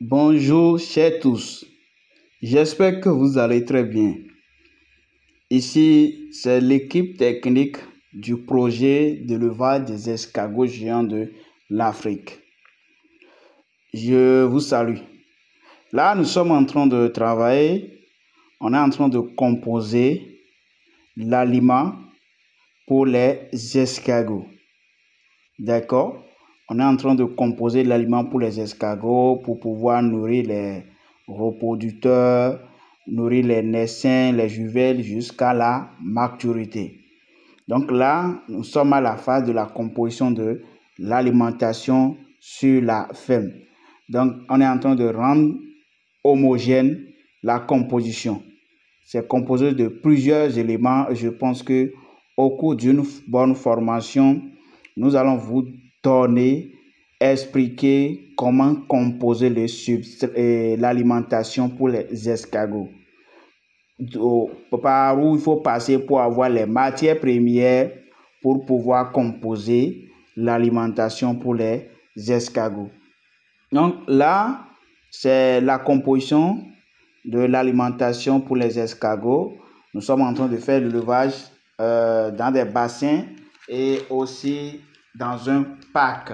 Bonjour chers tous, j'espère que vous allez très bien. Ici, c'est l'équipe technique du projet d'élevage des escargots géants de l'Afrique. Je vous salue. Là, nous sommes en train de travailler, on est en train de composer l'aliment pour les escargots. D'accord? On est en train de composer l'aliment pour les escargots pour pouvoir nourrir les reproducteurs, nourrir les naissins, les jumelles jusqu'à la maturité. Donc là, nous sommes à la phase de la composition de l'alimentation sur la ferme. Donc, on est en train de rendre homogène la composition. C'est composé de plusieurs éléments. Je pense que au cours d'une bonne formation, nous allons vous donner, expliquer comment composer l'alimentation pour les escargots. Par où il faut passer pour avoir les matières premières pour pouvoir composer l'alimentation pour les escargots. Donc là, c'est la composition de l'alimentation pour les escargots. Nous sommes en train de faire l'élevage dans des bassins et aussi dans un parc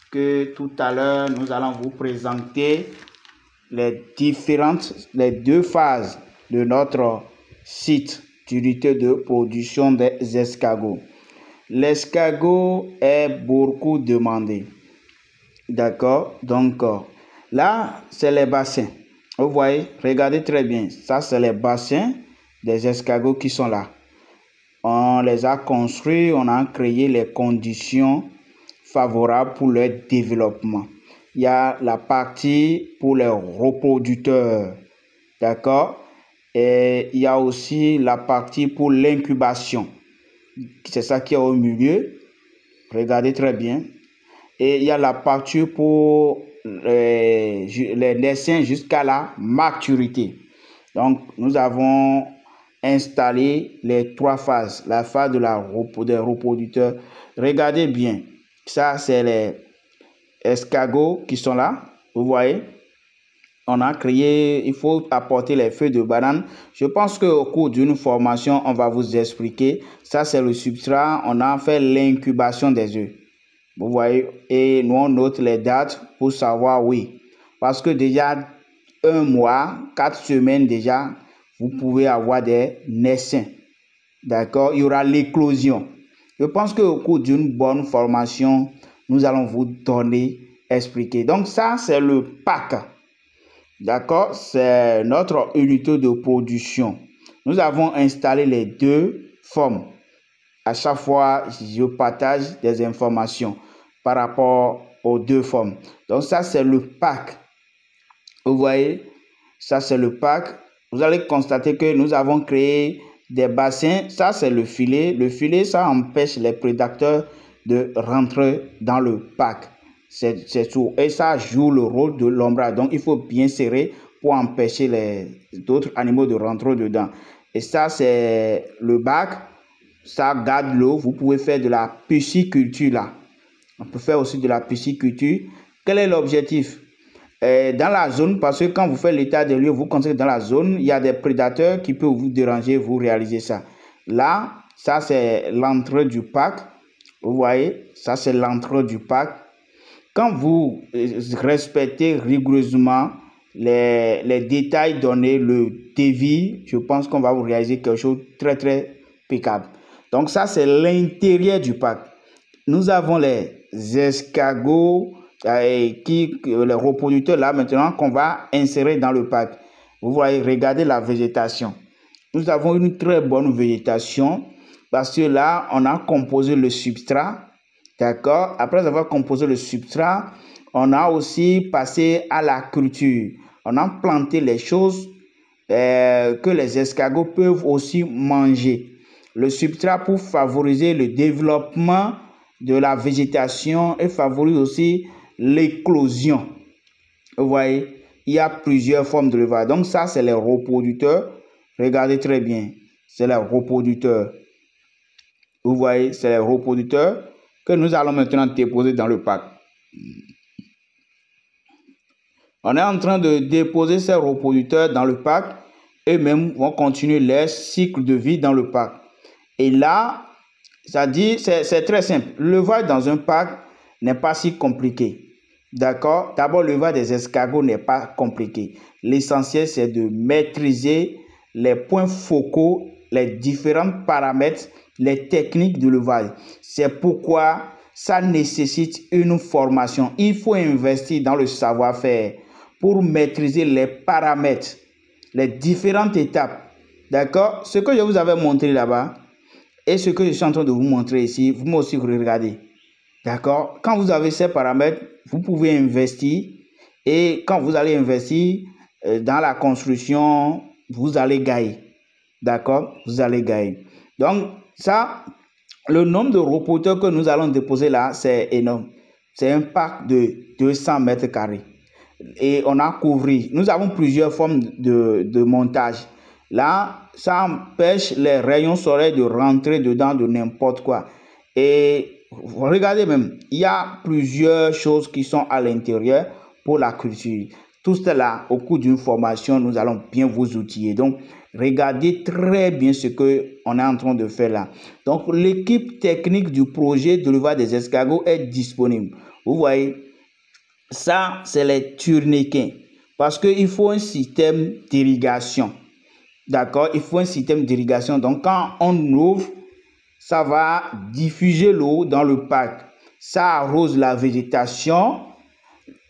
que tout à l'heure nous allons vous présenter les deux phases de notre site d'unité de production des escargots. L'escargot est beaucoup demandé. D'accord? Donc là, c'est les bassins. Vous voyez, regardez très bien. Ça, c'est les bassins des escargots qui sont là. On les a construits, on a créé les conditions favorables pour leur développement. Il y a la partie pour les reproducteurs. D'accord? Et il y a aussi la partie pour l'incubation. C'est ça qui est au milieu. Regardez très bien. Et il y a la partie pour les naissins jusqu'à la maturité. Donc, nous avons installé les trois phases. La phase de des reproducteurs. Regardez bien. Ça, c'est les escargots qui sont là. Vous voyez? On a créé, il faut apporter les feuilles de banane. Je pense qu'au cours d'une formation, on va vous expliquer. Ça, c'est le substrat. On a fait l'incubation des œufs. Vous voyez, et nous on note les dates pour savoir, oui. Parce que déjà, 1 mois, 4 semaines déjà, vous pouvez avoir des naissins. D'accord? Il y aura l'éclosion. Je pense qu'au cours d'une bonne formation, nous allons vous donner, expliquer. Donc ça, c'est le pack. D'accord? C'est notre unité de production. Nous avons installé les deux formes. À chaque fois, je partage des informations par rapport aux deux formes. Donc ça, c'est le pack. Vous voyez, ça, c'est le pack. Vous allez constater que nous avons créé des bassins. Ça, c'est le filet. Le filet, ça empêche les prédateurs de rentrer dans le pack. C'est tout. Et ça joue le rôle de l'ombrage. Donc, il faut bien serrer pour empêcher les autres animaux de rentrer dedans. Et ça, c'est le bac. Ça garde l'eau. Vous pouvez faire de la pisciculture là. On peut faire aussi de la pisciculture. Quel est l'objectif? Dans la zone, parce que quand vous faites l'état des lieux, vous constatez que dans la zone, il y a des prédateurs qui peuvent vous déranger, vous réalisez ça. Là, ça c'est l'entrée du parc. Vous voyez, ça c'est l'entrée du parc. Quand vous respectez rigoureusement les détails donnés, le devis, je pense qu'on va vous réaliser quelque chose de très très impeccable. Donc ça c'est l'intérieur du parc. Nous avons les escargots, les reproducteurs là maintenant qu'on va insérer dans le parc. Vous voyez, regardez la végétation. Nous avons une très bonne végétation parce que là, on a composé le substrat. D'accord? Après avoir composé le substrat, on a aussi passé à la culture. On a planté les choses que les escargots peuvent aussi manger. Le substrat pour favoriser le développement de la végétation et favorise aussi l'éclosion. Vous voyez, il y a plusieurs formes de l'élevage. Donc ça, c'est les reproducteurs. Regardez très bien, c'est les reproducteurs. Vous voyez, c'est les reproducteurs que nous allons maintenant déposer dans le parc. On est en train de déposer ces reproducteurs dans le parc. Eux-mêmes vont continuer leur cycle de vie dans le parc. Et là, ça dit, c'est très simple. L'élevage dans un parc n'est pas si compliqué. D'accord? D'abord, l'élevage des escargots n'est pas compliqué. L'essentiel, c'est de maîtriser les points focaux, les différents paramètres, les techniques de l'élevage. C'est pourquoi ça nécessite une formation. Il faut investir dans le savoir-faire pour maîtriser les paramètres, les différentes étapes. D'accord? Ce que je vous avais montré là-bas et ce que je suis en train de vous montrer ici, vous aussi regardez. D'accord? Quand vous avez ces paramètres, vous pouvez investir et quand vous allez investir dans la construction, vous allez gagner. D'accord? Vous allez gagner. Donc, ça, le nombre de reproducteurs que nous allons déposer là, c'est énorme. C'est un parc de 200 mètres carrés. Et on a couvert. Nous avons plusieurs formes de montage. Là, ça empêche les rayons solaires de rentrer dedans de n'importe quoi. Et regardez même, il y a plusieurs choses qui sont à l'intérieur pour la culture. Tout cela, au cours d'une formation, nous allons bien vous outiller. Donc, regardez très bien ce qu'on est en train de faire là. Donc, l'équipe technique du projet de l'élevage des escargots est disponible. Vous voyez, ça, c'est les turniquets. Parce qu'il faut un système d'irrigation. D'accord? Il faut un système d'irrigation. Donc, quand on ouvre, ça va diffuser l'eau dans le parc. Ça arrose la végétation,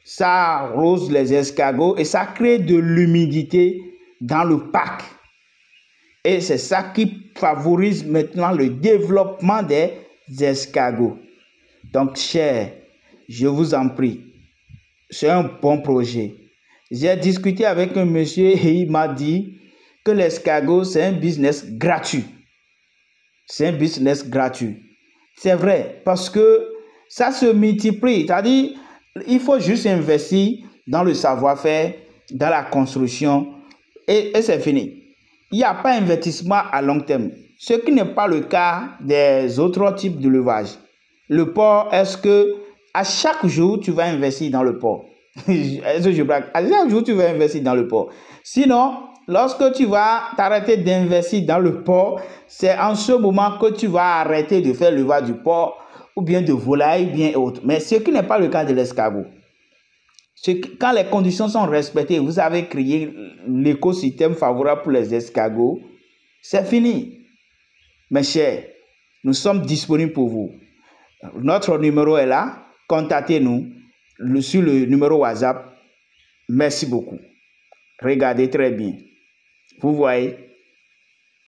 ça arrose les escargots et ça crée de l'humidité dans le parc. Et c'est ça qui favorise maintenant le développement des escargots. Donc, chers, je vous en prie, c'est un bon projet. J'ai discuté avec un monsieur et il m'a dit que l'escargot, c'est un business gratuit. C'est un business gratuit. C'est vrai, parce que ça se multiplie. C'est-à-dire, il faut juste investir dans le savoir-faire, dans la construction, et c'est fini. Il n'y a pas d'investissement à long terme. Ce qui n'est pas le cas des autres types d'élevage. Le porc, est-ce que à chaque jour, tu vas investir dans le porc? Est-ce que je blague? À chaque jour, tu vas investir dans le porc. Sinon, lorsque tu vas t'arrêter d'investir dans le porc, c'est en ce moment que tu vas arrêter de faire l'élevage du porc ou bien de volaille, bien autre. Mais ce qui n'est pas le cas de l'escargot. Quand les conditions sont respectées, vous avez créé l'écosystème favorable pour les escargots, c'est fini. Mes chers, nous sommes disponibles pour vous. Notre numéro est là. Contactez-nous sur le numéro WhatsApp. Merci beaucoup. Regardez très bien. Vous voyez,